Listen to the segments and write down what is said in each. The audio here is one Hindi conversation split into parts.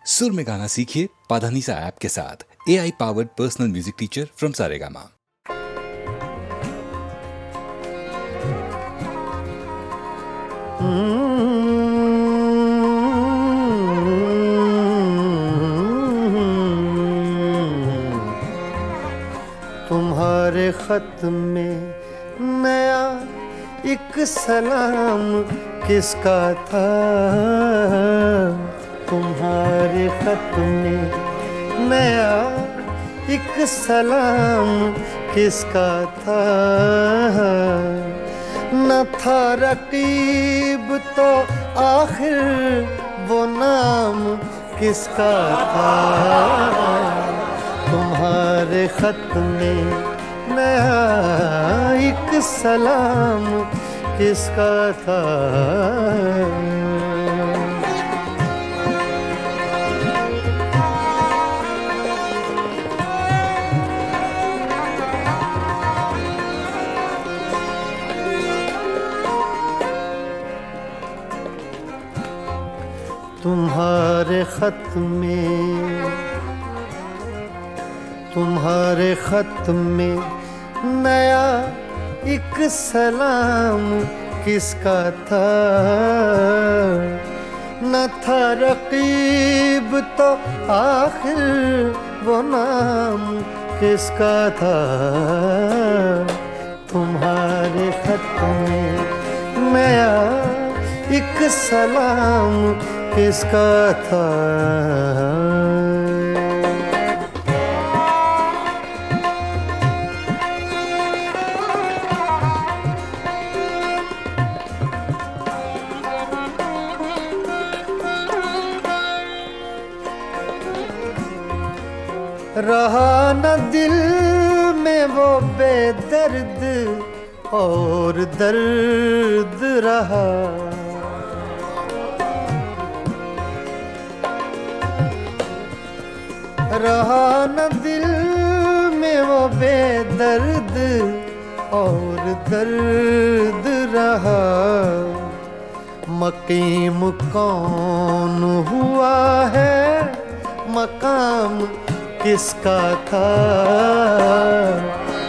सुर में गाना सीखिए पाधानीसा ऐप के साथ। AI powered personal music teacher from Saregama. तुम्हारे खत में नया एक सलाम किसका था? तुम्हारे खत में नया एक सलाम किसका था? न था रकीब तो आखिर वो नाम किसका था? तुम्हारे खत में नया एक सलाम किसका था? तुम्हारे खत में नया एक सलाम किसका था? न था रकीब तो आखिर वो नाम किसका था? तुम्हारे खत में नया एक सलाम किसका था? रहा न दिल में वो बेदर्द और दर्द रहा। रहा न दिल में वो बेदर्द और दर्द रहा। मकीम कौन हुआ है, मकाम किसका था?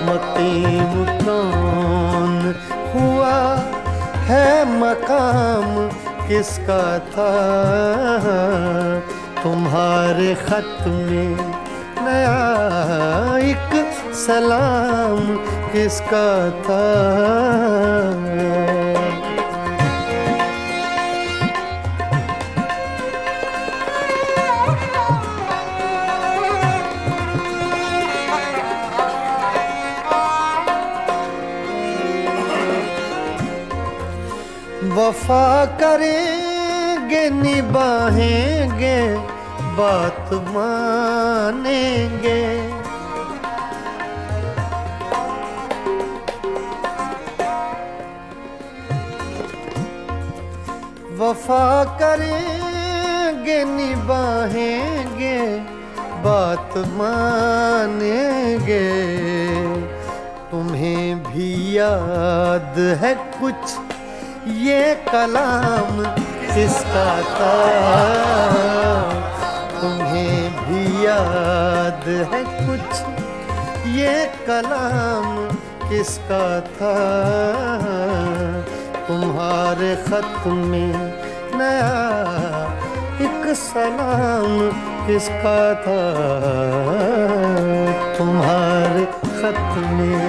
मकीम कौन हुआ है, मकाम किसका था? तुम्हारे खत में नया एक सलाम किसका था? वफा करेंगे निभाएंगे बात मानेंगे। वफा करेंगे निभाएंगे बात मानेंगे। तुम्हें भी याद है कुछ ये कलाम किसका था? तुम्हें भी याद है कुछ ये कलाम किसका था? तुम्हारे खत में नया एक सलाम किसका था? तुम्हारे खत में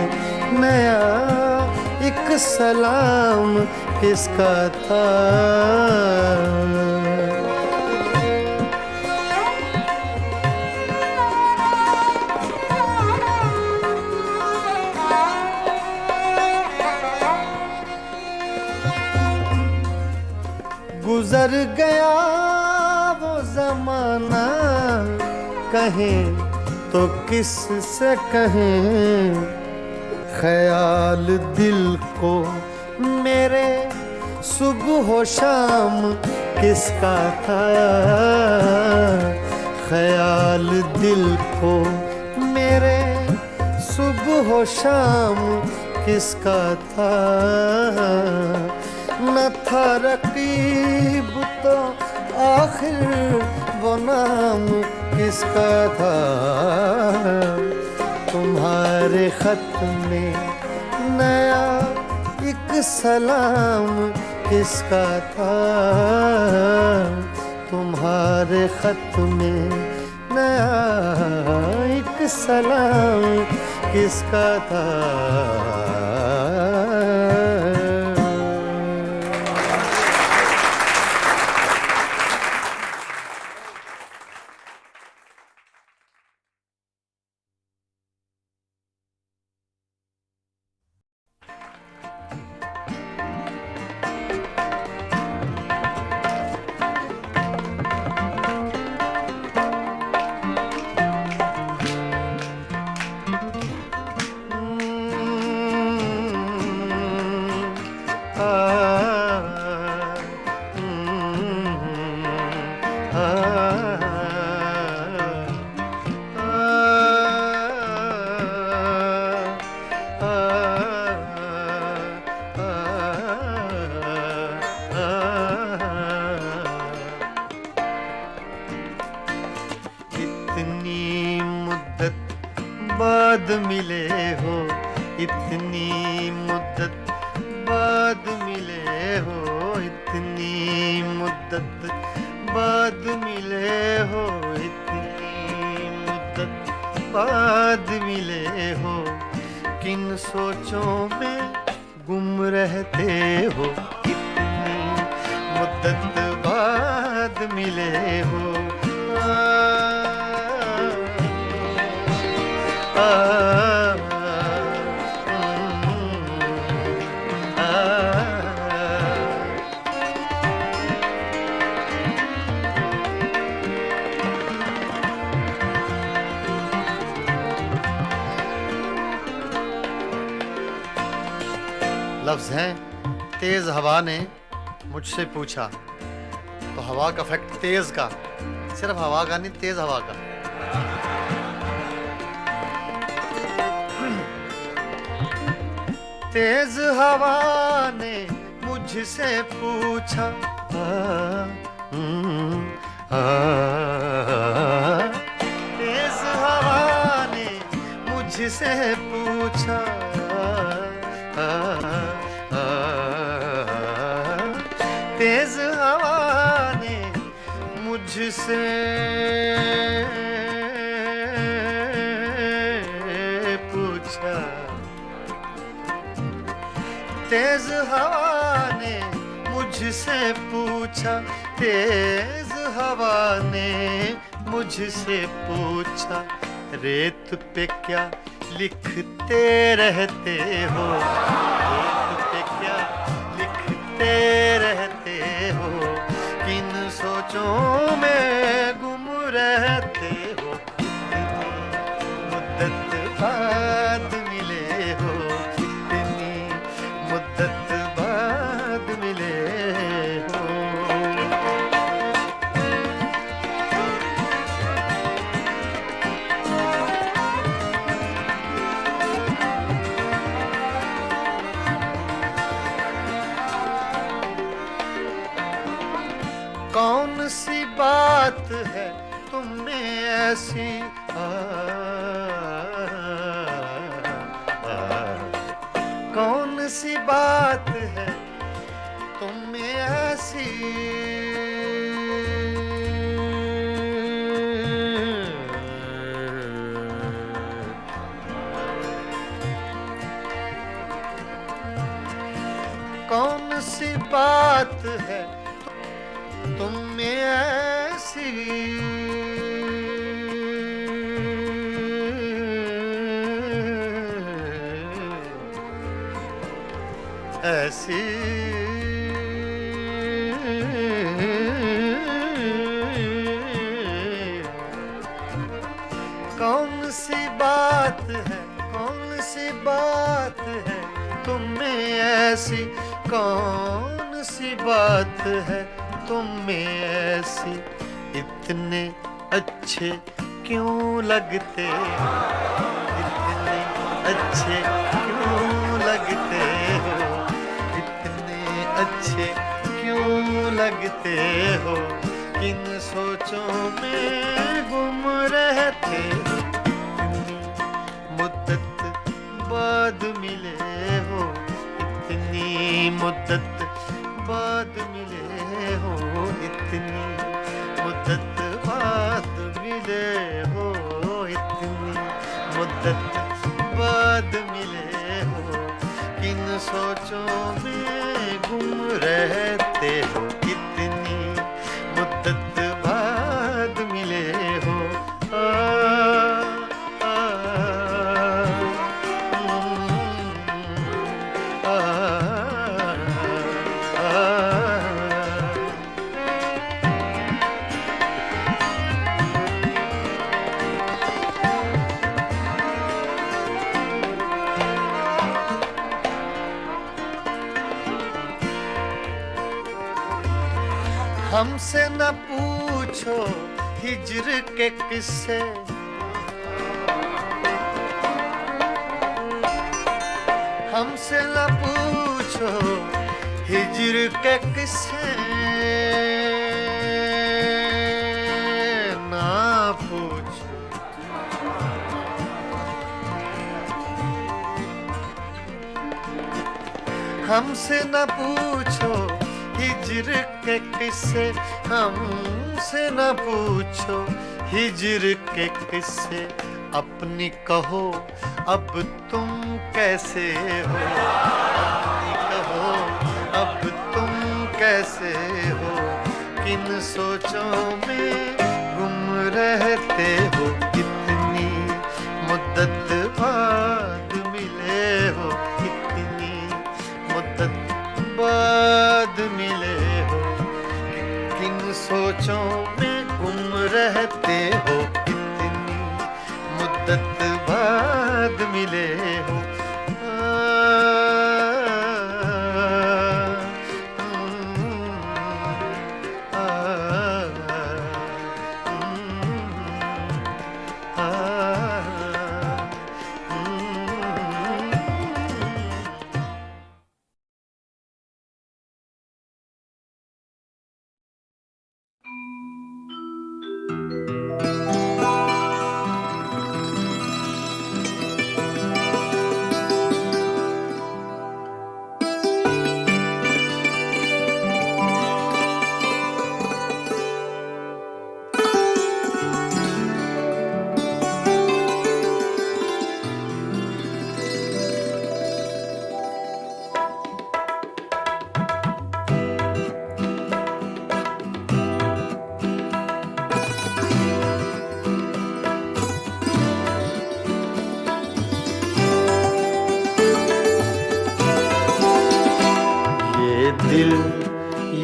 नया एक सलाम किसका था? गुजर गया वो जमाना, कहें तो किस से कहें। ख्याल दिल को मेरे सुबह शाम किसका था? ख्याल दिल को मेरे सुबह शाम किसका था? न था रकीब तो आखिर वो नाम किसका था, तुम्हारे खत में नया एक सलाम किसका था, तुम्हारे खत में नया एक सलाम किसका था। इतनी मुद्दत बाद मिले हो, इतनी मुद्दत बाद मिले हो, इतनी मुद्दत बाद मिले हो, इतनी मुद्दत बाद मिले हो, किन सोचों में गुम रहते हो, इतनी मुद्दत बाद मिले हो। लफ्ज हैं तेज हवा ने मुझसे पूछा, तो हवा का फैक्ट तेज का, सिर्फ हवा का नहीं, तेज हवा का। तेज हवा ने मुझसे पूछा, तेज हवा ने मुझसे पूछा, तेज हवा ने मुझसे पूछा, तेज हवा ने मुझसे पूछा, तेज हवा ने मुझसे पूछा, रेत पे क्या लिखते रहते हो, रेत पे क्या लिखते रहते हो, किन सोचों में गुम रहते हो, मुद्दत बाद मिले हो, इतनी मुद्दत बाद मिले हो। कौन सी बात है तुम में ऐसी, कौन सी बात है तुम में ऐसी, कौन सी बात है तुम में ऐसी, ऐसी कौन सी बात है, कौन सी बात है तुम में ऐसी, कौन सी बात है तुम में ऐसी, इतने अच्छे क्यों लगते, इतने अच्छे क्यों लगते हो, इतने अच्छे क्यों लगते हो, किन सोचों में गुम रहते हो, मुद्दत बाद मिले हो, इतनी मुद्दत बाद मिले हो, इतनी मुद्दत बाद मिले हो, इतनी मुद्दत बाद मिले हो, किन सोचों में गुम रहते हो, इतनी मुद्दत बाद मिले हो। हमसे न पूछो हिज्र के किस्से, हमसे न पूछो हिज्र के किस्से, ना पूछो हमसे न पूछो हिज्र के किस्से, हमसे न पूछो हिज्र के किस्से, अपनी कहो अब तुम कैसे हो, अपनी कहो अब तुम कैसे हो, किन सोचों में गुम रहते हो, इतनी मुद्दत बाद मिले हो, इतनी मुद्दत बाद मिले हो, किन सोचों में गुम रहते हो, इतनी मुद्दत बाद मिले हो।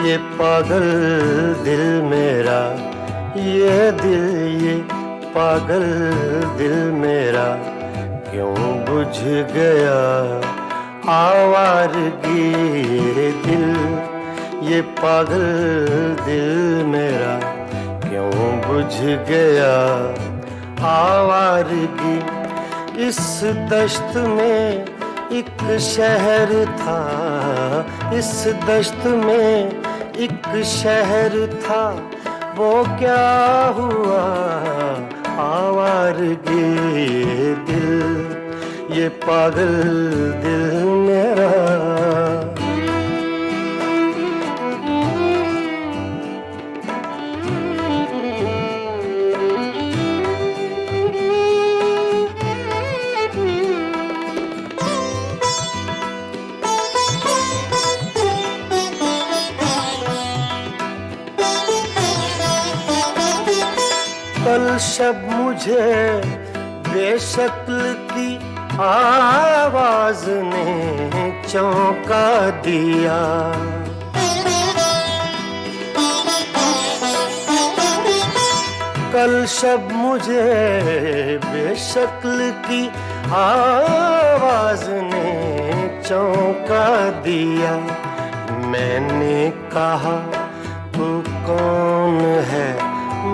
ये पागल दिल मेरा, ये दिल ये पागल दिल मेरा, क्यों बुझ गया आवारगी ये दिल, ये पागल दिल मेरा, क्यों बुझ गया आवारगी। इस दश्त में एक शहर था, इस दश्त में एक शहर था, वो क्या हुआ आवारगी ये दिल, ये पागल दिल मेरा। कल शब मुझे बेशक्ल की आवाज ने चौंका दिया, कल शब मुझे बेशक्ल की आवाज ने चौंका दिया। मैंने कहा तू कौन है,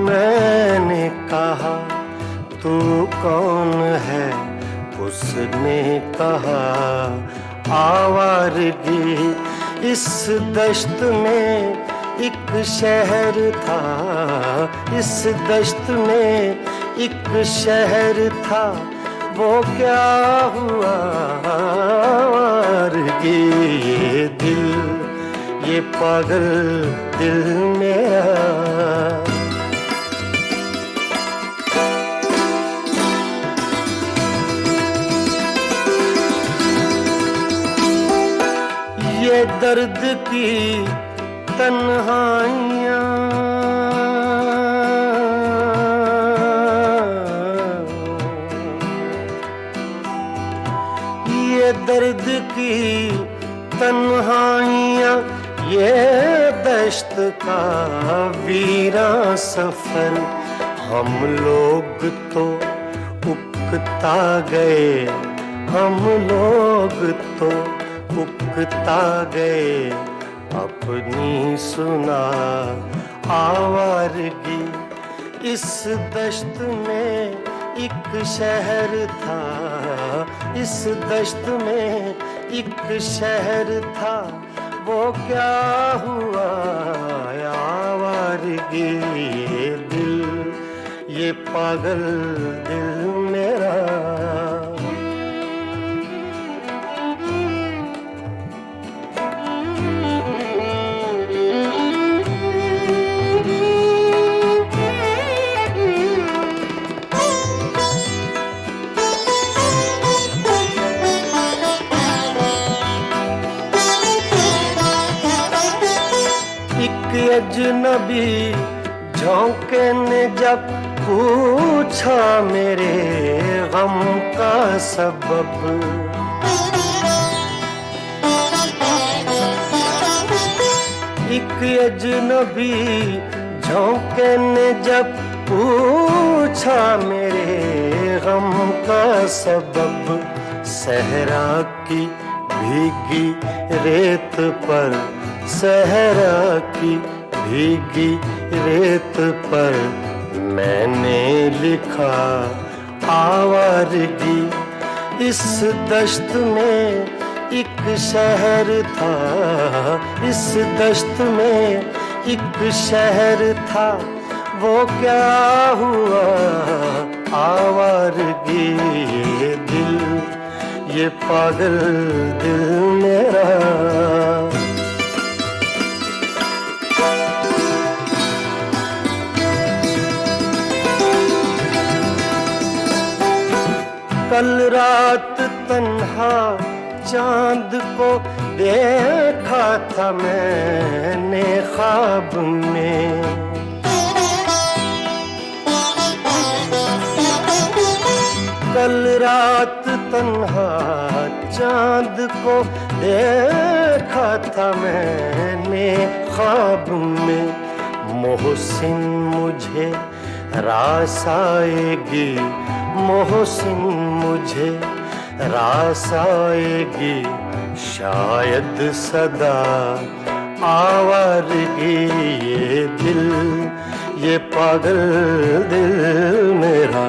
मैंने कहा तू कौन है, उसने कहा आवारगी। इस दश्त में एक एक शहर था, इस दश्त में एक शहर था, वो क्या हुआ आवारगी। ये दिल, ये पागल दिल मेरा, ये दर्द की तन्हाइयाँ, ये दर्द की तन्हाइयाँ, ये दश्त का वीरा सफर। हम लोग तो उकता गए, हम लोग तो उकता गए, अपनी सुना आवारगी। इस दश्त में एक शहर था, इस दश्त में एक शहर था, वो क्या हुआ आवारगी। ये दिल, ये पागल दिल मेरा, अजनबी झोंके ने जब पूछा मेरे गम का सबब। एक अजनबी झोंके ने जब पूछा मेरे गम का सबब। सहरा की भीगी रेत पर, सहरा की भीगी रेत पर मैंने लिखा आवारगी। इस दश्त में एक शहर था, इस दश्त में एक शहर था, वो क्या हुआ आवारगी। ये दिल, ये पागल दिल मेरा, कल रात तन्हा चांद को देखा था मैंने ख्वाब में। कल रात तन्हा चांद को देखा था मैंने ख्वाब में। मोहसिन मुझे रास आएगी, मोहसिन मुझे रास आएगी, शायद सदा आवारगी। ये दिल, ये पागल दिल मेरा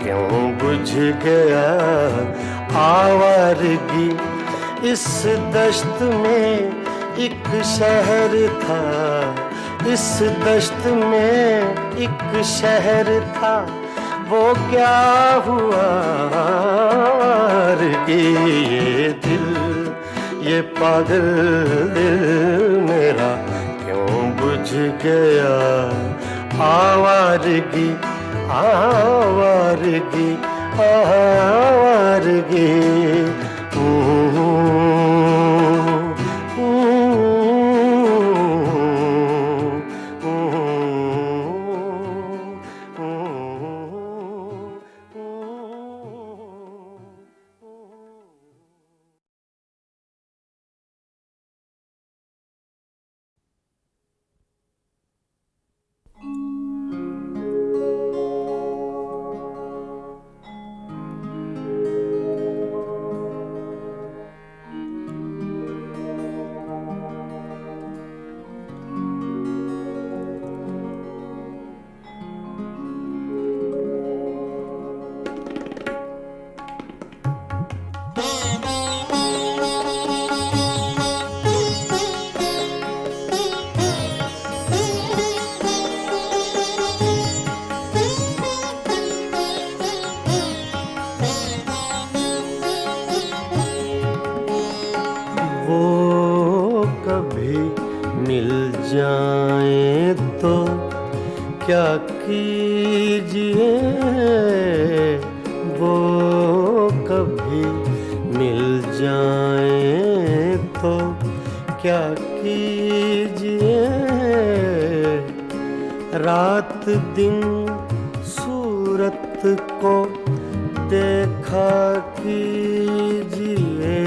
क्यों बुझ गया आवारगी। इस दश्त में एक शहर था, इस दश्त में एक शहर था, वो क्या हुआ आवारगी। ये दिल, ये पागल दिल मेरा क्यों बुझ गया आवारगी, आवारगी, आवारगी। जाए तो क्या कीजिए, वो कभी मिल जाए तो क्या कीजिए। रात दिन सूरत को देखा कीजिए,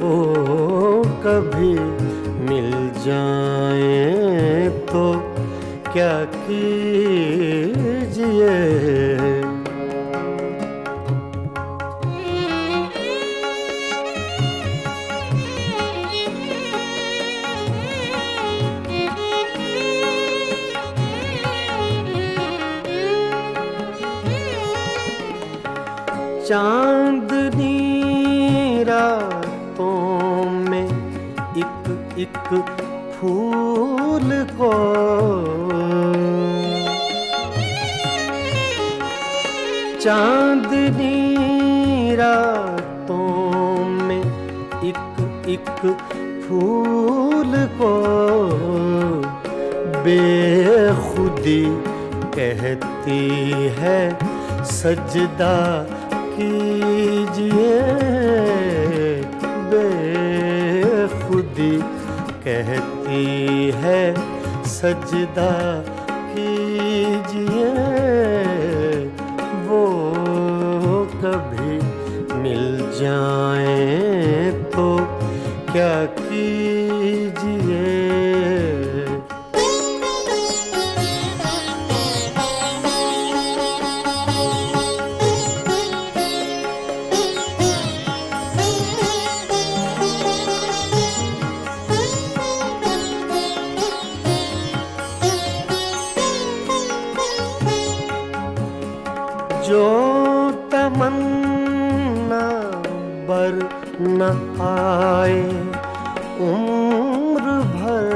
वो कभी मिल जाए तो क्या कीजिए। चांदनी रातों में एक एक फूल को चांदनी रातों में एक एक फूल को बेखुदी कहती है सजदा कीजिए। बेखुदी कहती है सजदा कीजिए, वो कभी मिल जाए तो क्या कीजिए। जो तमन्ना बर न आए उम्र भर,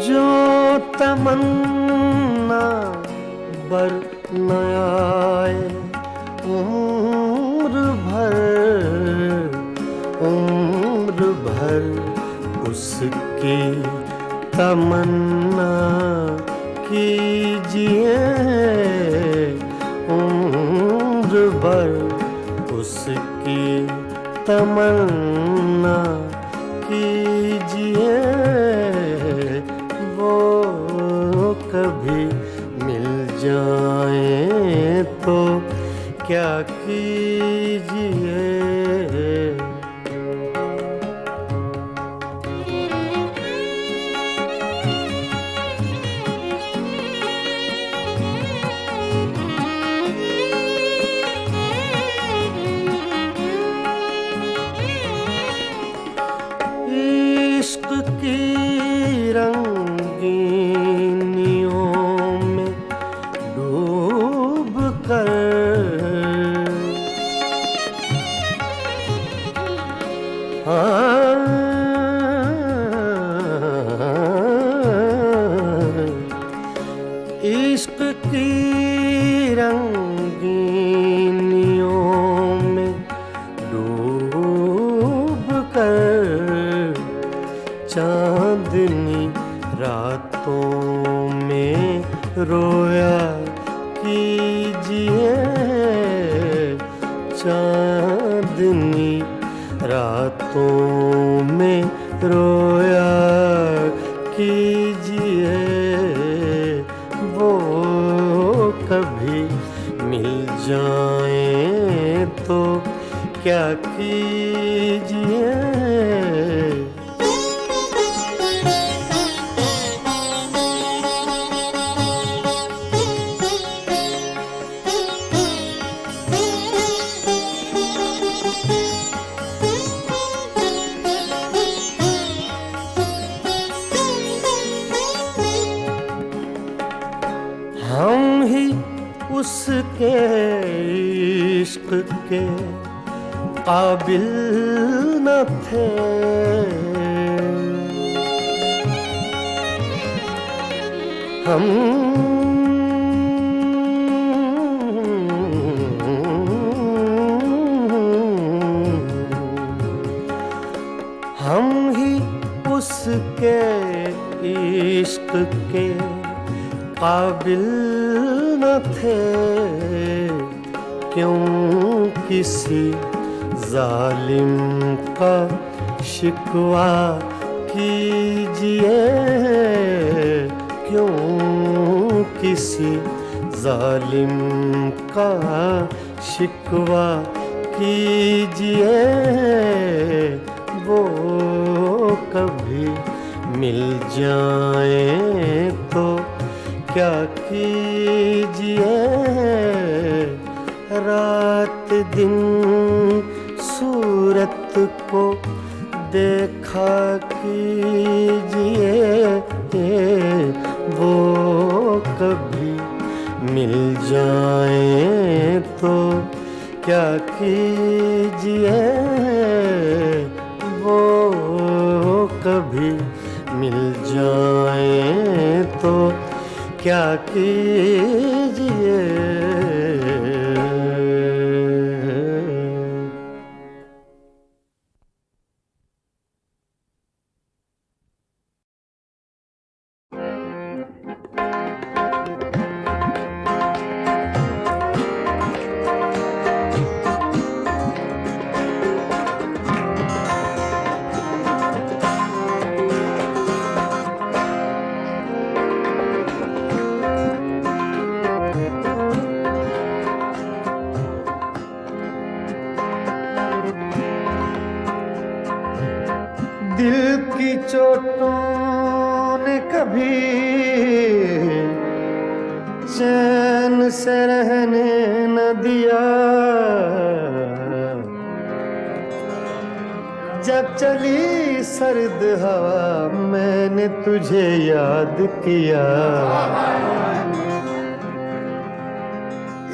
जो तमन्ना बर न आए उम्र भर उसकी तमन्ना कीजिए। उम्र भर उसकी तमन्ना कीजिए, वो कभी मिल जाए तो क्या कीजिए। इश्क की रंगीनियों में डूब कर इश्क की रंगीनियों में डूब कर चांदनी रातों में रोया कीजिए। चांदनी रातों में रोया कीजिए, वो कभी मिल जाए तो क्या कीजिए। हम ही उसके इश्क के काबिल न थे, हम उसके इश्क के काबिल न थे, क्यों किसी जालिम का शिकवा कीजिए, क्यों किसी जालिम का शिकवा कीजिए, वो कभी मिल जाए तो क्या कीजिए, रात दिन सूरत को देखा कीजिए, वो कभी मिल जाए तो क्या कीजिए, वो कभी मिल जाए तो क्या कीजिए। दिल की चोटों ने कभी चैन से रहने न दिया, जब चली सर्द हवा मैंने तुझे याद किया,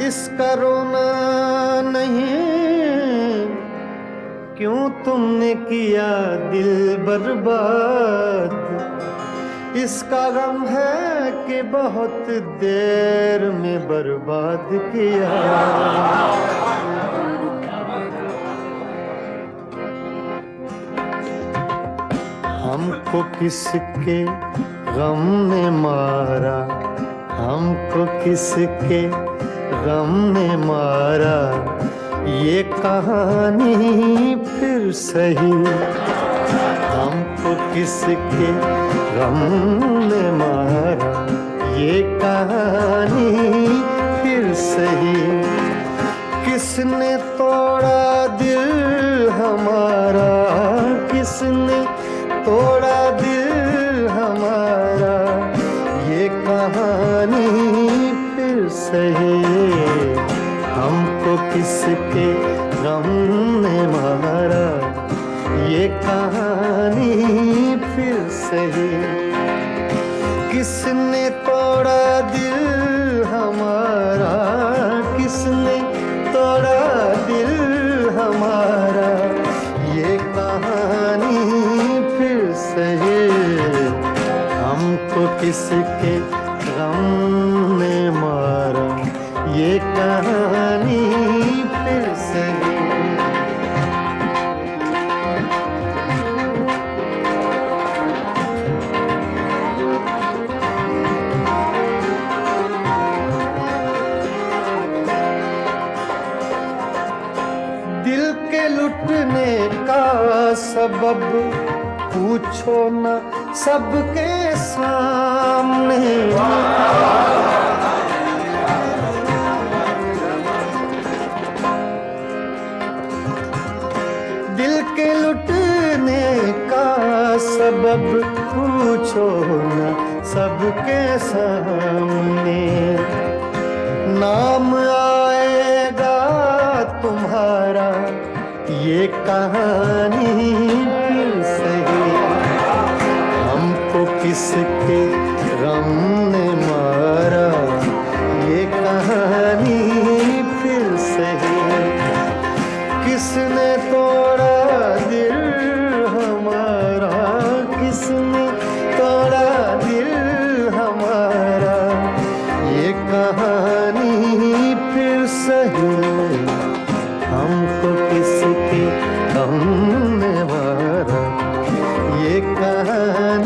इसका रोना नहीं क्यों तुमने किया दिल बर्बाद, इसका गम है कि बहुत देर में बर्बाद किया। हमको किसके गम ने मारा, हमको किसके गम ने मारा, ये कहानी फिर सही, हमको किसके गम ने मारा, ये कहानी फिर सही, किसने तोड़ा दिल हमारा, किसने तोड़ा दिल हमारा, ये कहानी फिर सही, हमको किसके गम ने मारा, ये कहानी फिर सही, किसने तोड़ा दिल हमारा, किसने तोड़ा दिल हमारा, ये कहानी फिर सही, हमको किसके गम ने मारा, ये कहानी फिर सही। दिल के लुटने का सबब पूछो न सबके सामने, दिल के लुटने का सबब पूछो न सबके सामने, नाम आएगा तुम्हारा, ये कहानी फिर सही, हमको किसके गम ने मारा, ये कहानी फिर सही, किसने तोड़ा दिल हमारा, किसने तोड़ा दिल हमारा, ये कहानी फिर सही, हमको किसके गम ने मारा, ये कहानी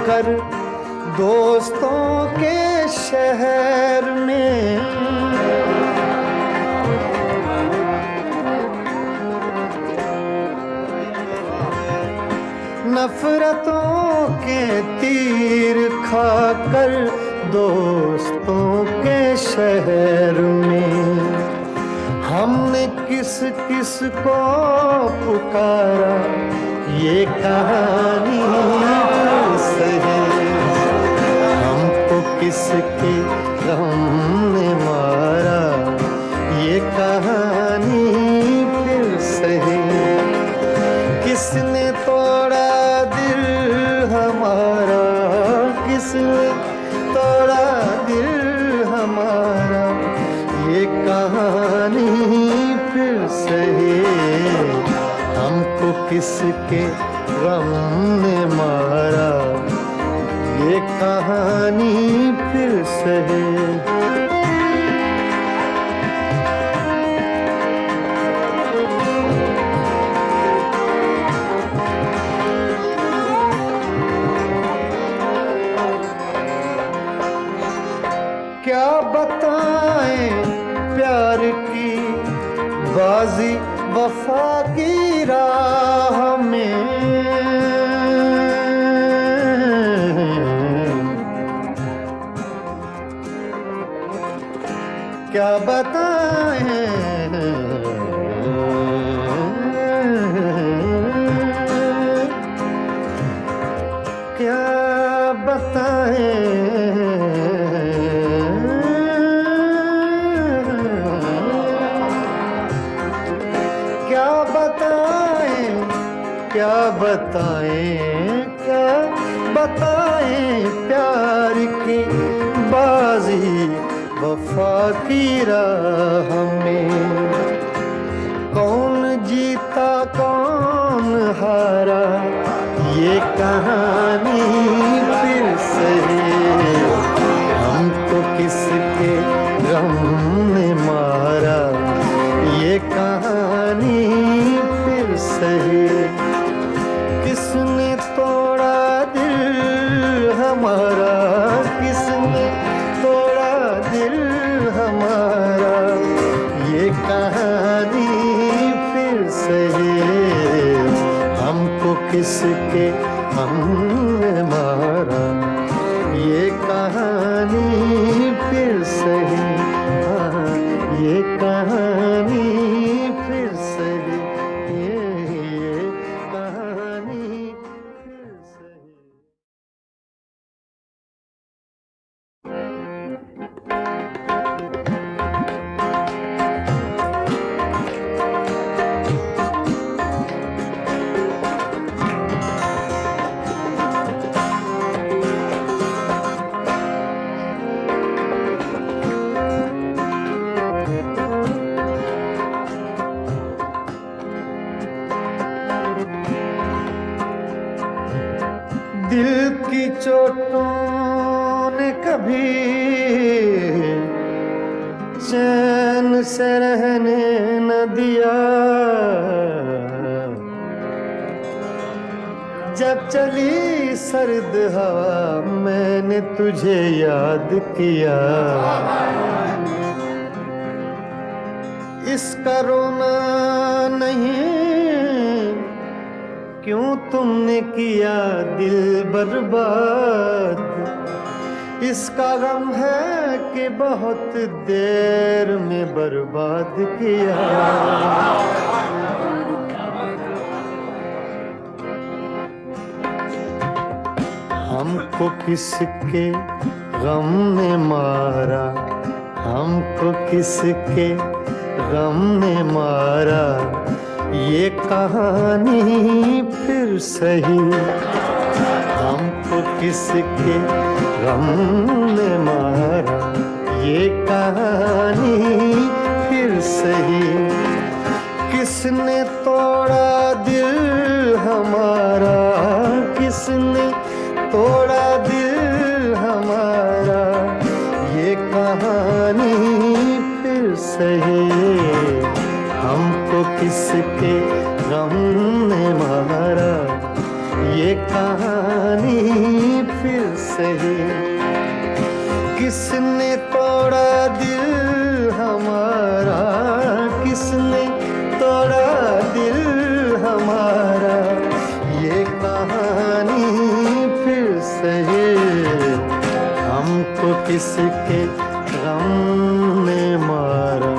खाकर दोस्तों के शहर में, नफरतों के तीर खाकर दोस्तों के शहर में, हमने किस किस को पुकारा ये कहानी सही, हमको किसके गम ने मारा ये कहानी फिर सही, किसने तोड़ा दिल हमारा, किसने तोड़ा दिल हमारा ये कहानी फिर सही, हमको किसके गम ने मारा ये कहानी फिर सही। क्या बताएं प्यार की बाजी वफा की राह में, क्या बताएं क्या बताएं क्या बताएं क्या बताएं प्यार की बाजी वफा की राह में, कौन जीता कौन हारा ये कहानी फिर सही, हमको किसके गम ने मारा ये कहानी फिर सही, किसने तोड़ा दिल हमारा, किसने तोड़ा दिल हमारा ये कहानी फिर सही, हमको किसके हमने मारा ये कहानी फिर सही, हाँ ये कहानी फिर सही, ये कहानी फिर सही। दिल की चोटों ने कभी चैन से रहने न दिया, जब चली सर्द हवा मैंने तुझे याद किया, इसका रोना नहीं क्यों तुमने किया दिल बर्बाद, इसका गम है कि बहुत देर में बर्बाद किया, हमको किसके गम ने मारा, हमको किसके गम ने मारा ये कहानी फिर सही, हमको किसके गम ने मारा ये कहानी फिर सही, किसने तोड़ा दिल हमारा, किसने तोड़ा दिल हमारा ये कहानी फिर सही, हमको किसके गम ने मारा ये कहानी सही। किसने तोड़ा दिल हमारा, किसने तोड़ा दिल हमारा, ये कहानी फिर सही। हमको किसके गम ने मारा,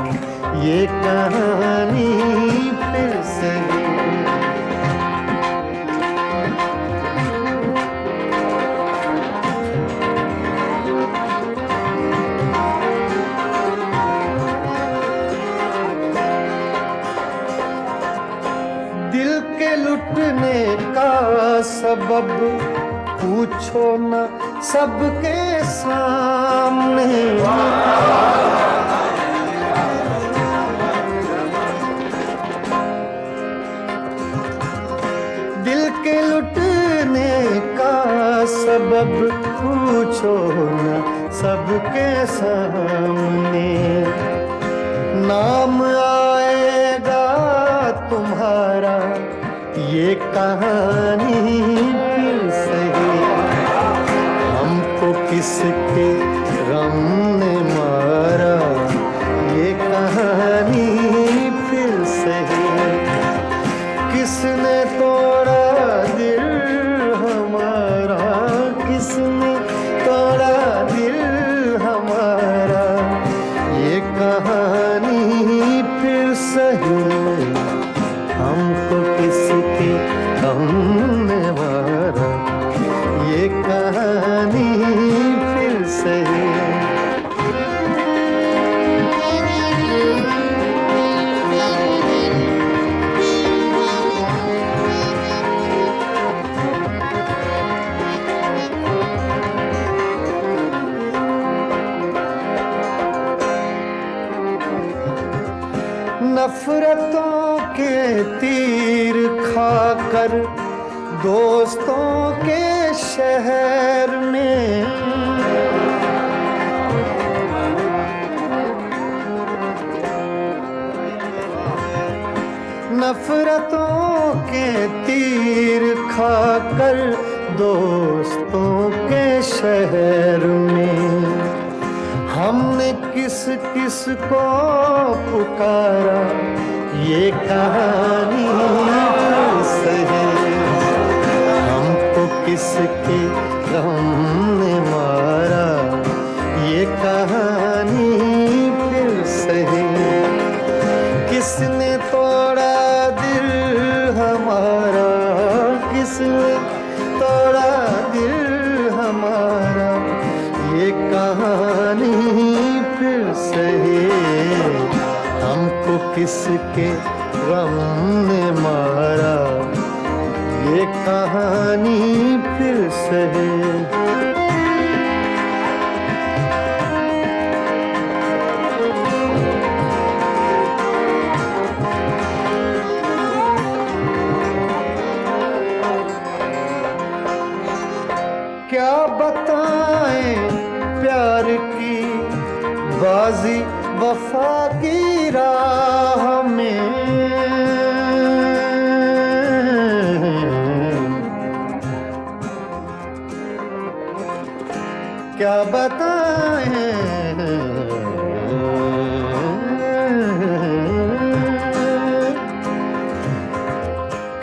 ये कहानी फिर सही। दिल के लुटने का सबब पूछो न सबके सामने। दिल के लुटने का सबब पूछो न सबके सामने। नाम आएगा तुम्हारा, ये कहानी फिर सही। हमको किसके गम ने मारा, ये कहानी फिर सही। किसने तोड़ा दिल हमारा, किसने तोड़ा दिल हमारा, ये कहानी फिर सही। हमको किसके गम ने मारा, ये कहानी फिर सही। नफरतों के तीर खाकर दोस्तों के शहर में, नफरतों के तीर खाकर दोस्तों के शहर में, हमने किस किस को पुकारा, ये कहानी फिर सही। हमको किसके गम ने मारा, ये कहानी फिर सही। किसने तोड़ा दिल हमारा, किसने तोड़ा दिल हमारा, ये कहानी फिर सही। हमको किसके गम ने मारा, ये कहानी फिर सही। क्या बताएं प्यार की बाजी वफा की राह में, क्या बताएं,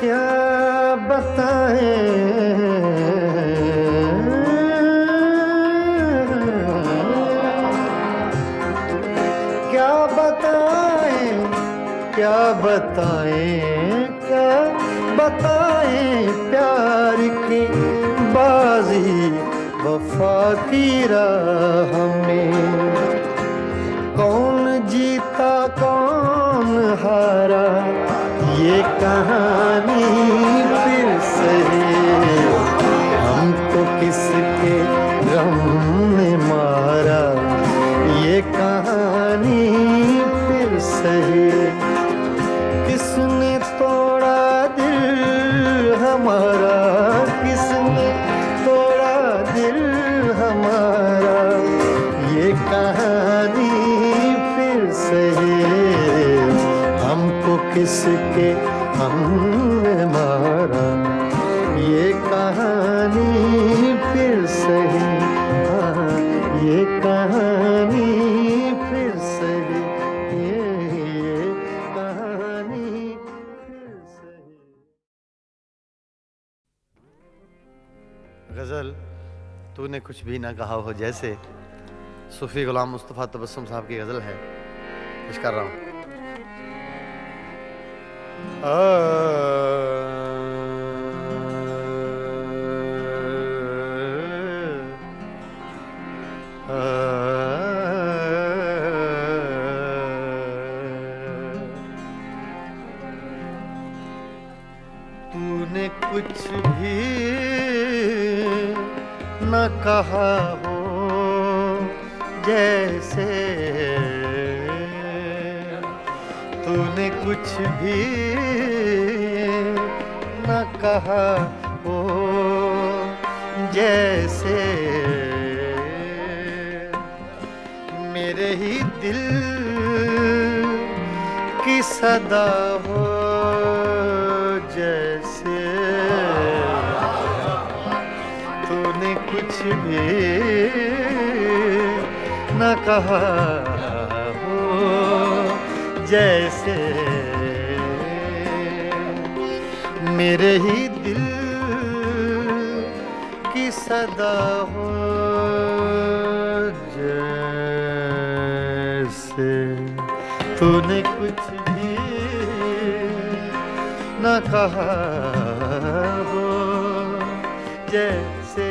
क्या बताएं, क्या बताएं, क्या बताएं, क्या बताएं प्यार की बाजी वफा की राह में। कौन जीता कौन हारा, ये कहानी फिर सही। हमको किसके गम ने मारा, ये कहानी फिर सही। किसने तोड़ा दिल हमारा, किसने तोड़ा दिल हमारा, ये कहानी फिर सही। हमको किसके हमने मारा, ये कहानी फिर सही, हाँ ये कहानी फिर सही, ये कहानी फिर सही। गज़ल तूने कुछ भी ना कहा हो जैसे सूफी गुलाम मुस्तफ़ा तबस्सुम साहब की गज़ल है, पेश कर रहा हूँ। तूने कुछ भी न कहा हो जैसे, तूने कुछ भी न कहा हो जैसे, मेरे ही दिल की सदा हो जैसे, तूने कुछ भी न कहा हो जैसे, मेरे ही दिल की सदा हो जैसे, तूने कुछ भी न कहा हो जैसे।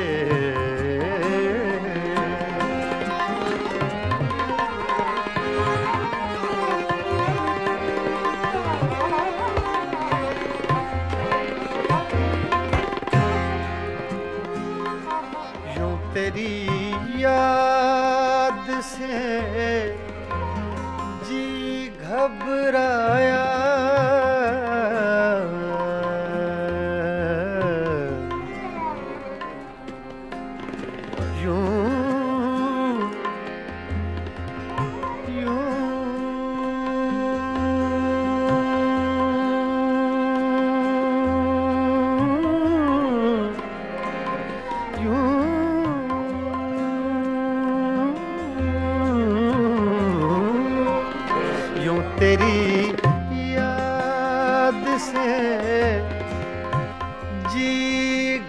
यूं तेरी याद से जी घबराया, तेरी याद से जी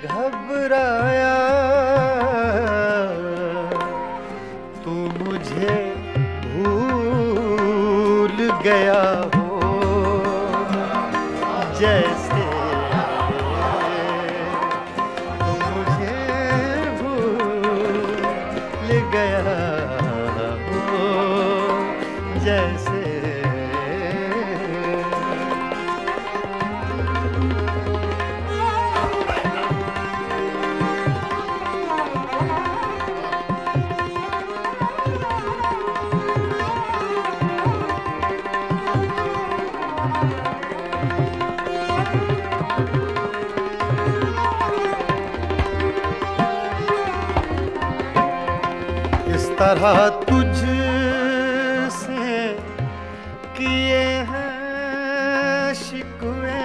घबराया, तू मुझे भूल गया हो जैसे, तू मुझे भूल गया हो जैसे। इस तरह तुझसे किए हैं शिकवे,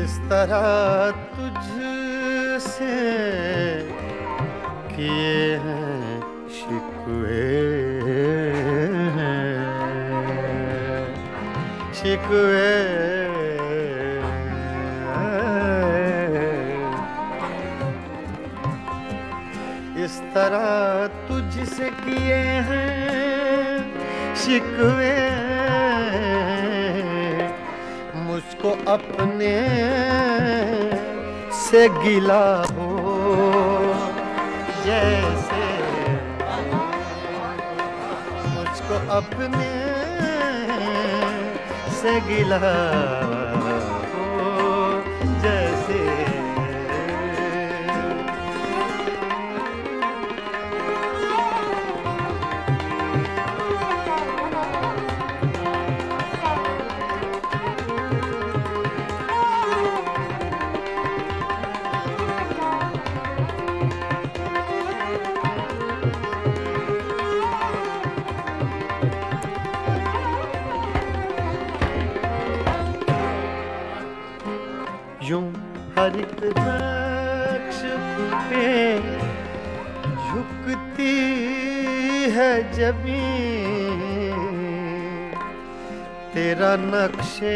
इस तरह तुझसे किए हैं शिकवे, शिकवे इस तरह तुझसे किए हैं शिकवे, मुझको अपने से गिला हो जैसे, मुझको अपने से गिला हो जैसे। हर एक नक्श पे झुकती है जमीन, तेरा नक्शे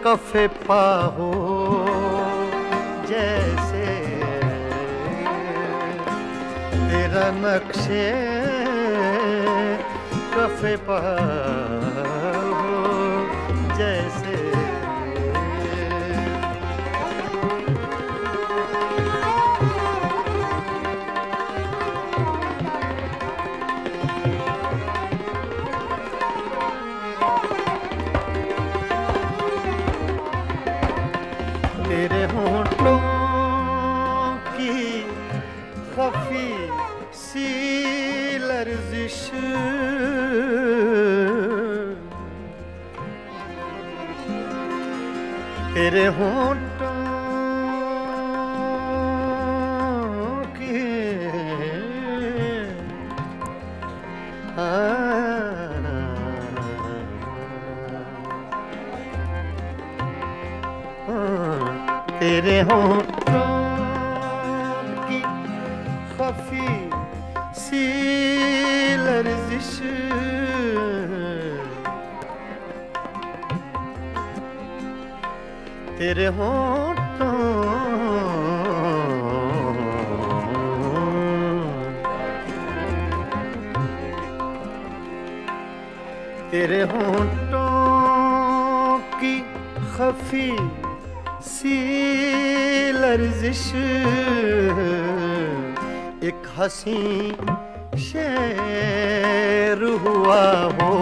कफे पा हो जैसे, तेरा नक्शे कफे पा हो जैसे। तेरे होंठों की खफी सी लर्जिश, तेरे होंठों की तेरे होंठों की खफी सी लर्जिश, तेरे होंठों तेरे होंठों की खफी सी लर्जिश, एक हंसी शेर हुआ हो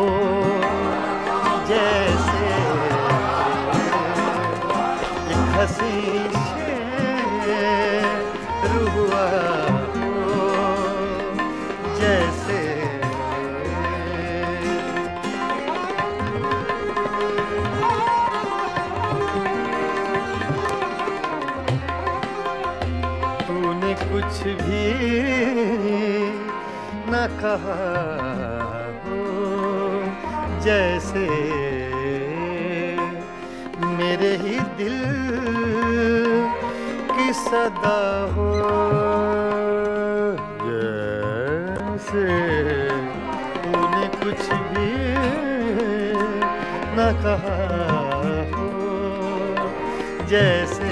जैसे, एक हंसी शेर हुआ हो जैसे। तूने कुछ भी न कहा हो जैसे, मेरे ही दिल की सदा हो जैसे, तूने कुछ भी न कहा हो जैसे।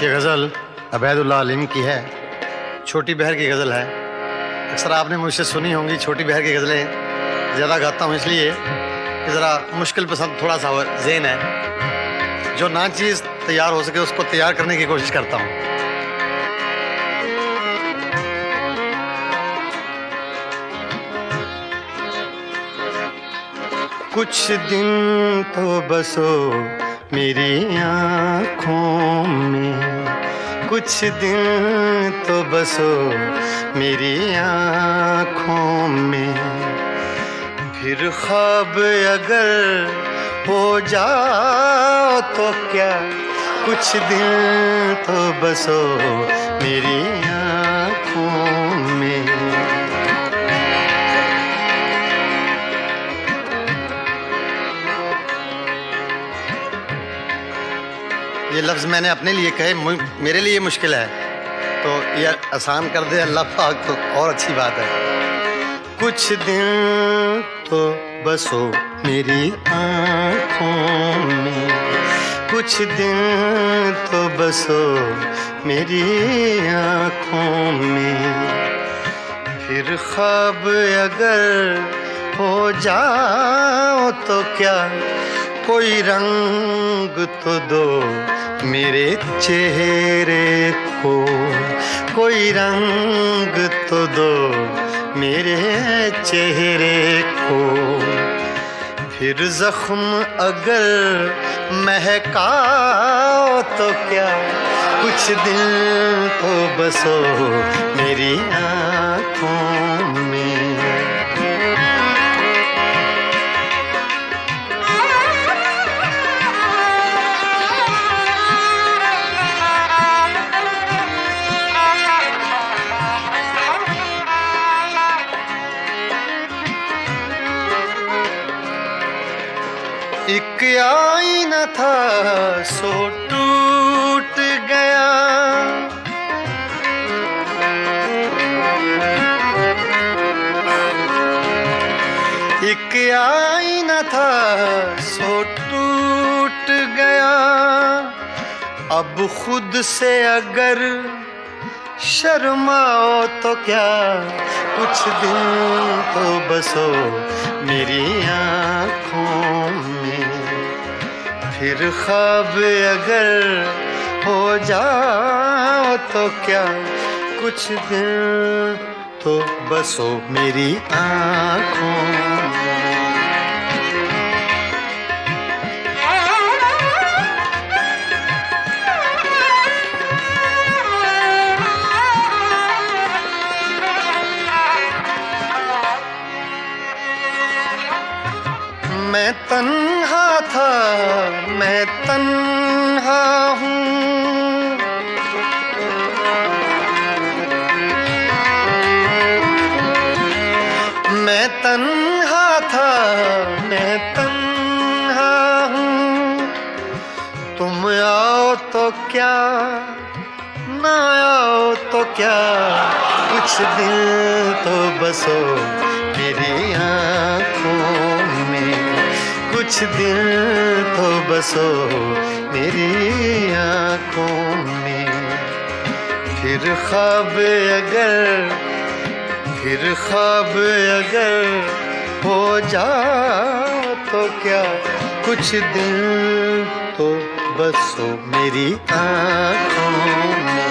ये गज़ल अबैदुल्लाह अलीम की है, छोटी बहर की गज़ल है। अक्सर आपने मुझसे सुनी होंगी, छोटी बहर की गज़लें ज़्यादा गाता हूँ इसलिए कि ज़रा मुश्किल पसंद थोड़ा सा ज़हन है, जो ना चीज़ तैयार हो सके उसको तैयार करने की कोशिश करता हूँ। कुछ दिन तो बसो मेरी आँखों में, कुछ दिन तो बसो मेरी आँखों में, फिर ख्वाब अगर हो जाओ तो क्या, कुछ दिन तो बसो मेरी आँखों में। ये लफ्ज़ मैंने अपने लिए कहे, मेरे लिए मुश्किल है तो ये आसान कर दे अल्लाह पाक तो और अच्छी बात है। कुछ दिन तो बसो मेरी आँखों में, कुछ दिन तो बसो मेरी आँखों में, फिर ख्वाब अगर हो जाओ तो क्या, कोई रंग तो दो मेरे चेहरे को, कोई रंग तो दो मेरे चेहरे को, फिर जख्म अगर महकाओ तो क्या, कुछ दिन तो बसो मेरी आँख आँखों में। एक आईना था सो टूट गया, एक आईना था सो टूट गया। अब खुद से अगर शर्माओ तो क्या, कुछ दिन तो बसो मेरी आँखों में। फिर ख्वाब अगर हो जाओ तो क्या, कुछ दिन तो बसो मेरी आँखों में। मैं तन्हा था, मैं तन्हा हूँ, मैं तन्हा था, मैं तन्हा हूँ। तुम आओ तो क्या, ना आओ तो क्या, कुछ दिन तो बसो मेरी आँखों में। कुछ दिन तो बसो मेरी आँखों में। फिर ख्वाब अगर हो जाओ तो क्या, कुछ दिन तो बसो मेरी आँखों में।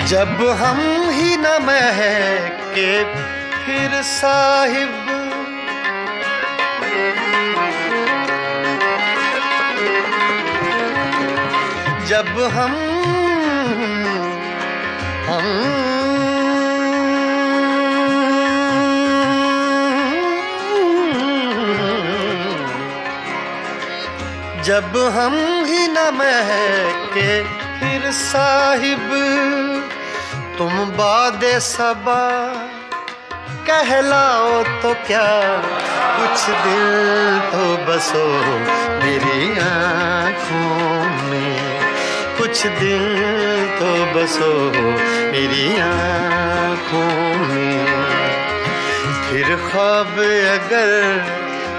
जब हम ही न महके फिर साहिब, जब हम जब हम ही न महके फिर साहिब। तुम बादे सबा कहलाओ तो क्या, कुछ दिल तो बसो मेरी आँखों में। कुछ दिल तो बसो मेरी आँखों में। फिर ख्वाब अगर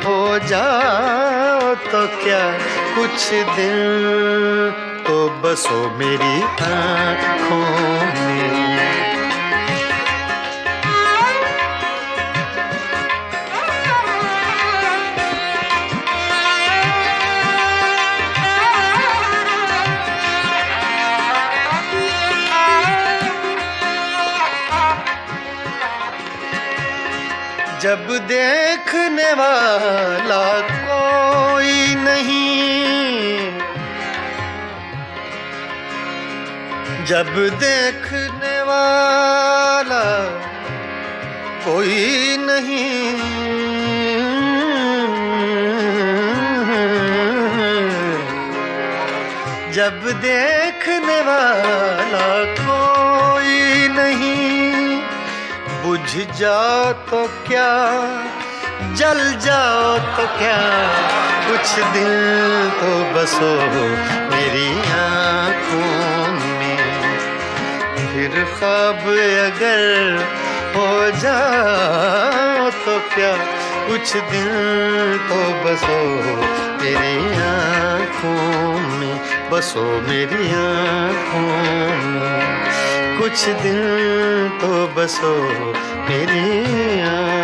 हो जाओ तो क्या, कुछ दिन तो बसो मेरी आँखों में। जब देखने वाला कोई नहीं, जब देखने वाला कोई नहीं, जब देखने वाला कोई नहीं। बुझ जाओ तो क्या, जल जाओ तो क्या, कुछ दिन तो बसो मेरी आँखों में। फिर ख्वाब अगर हो जाओ तो क्या, कुछ दिन तो बसो मेरी आँखों में। बसो मेरी आँखों में, कुछ दिन तो बसो मेरी आँखों में।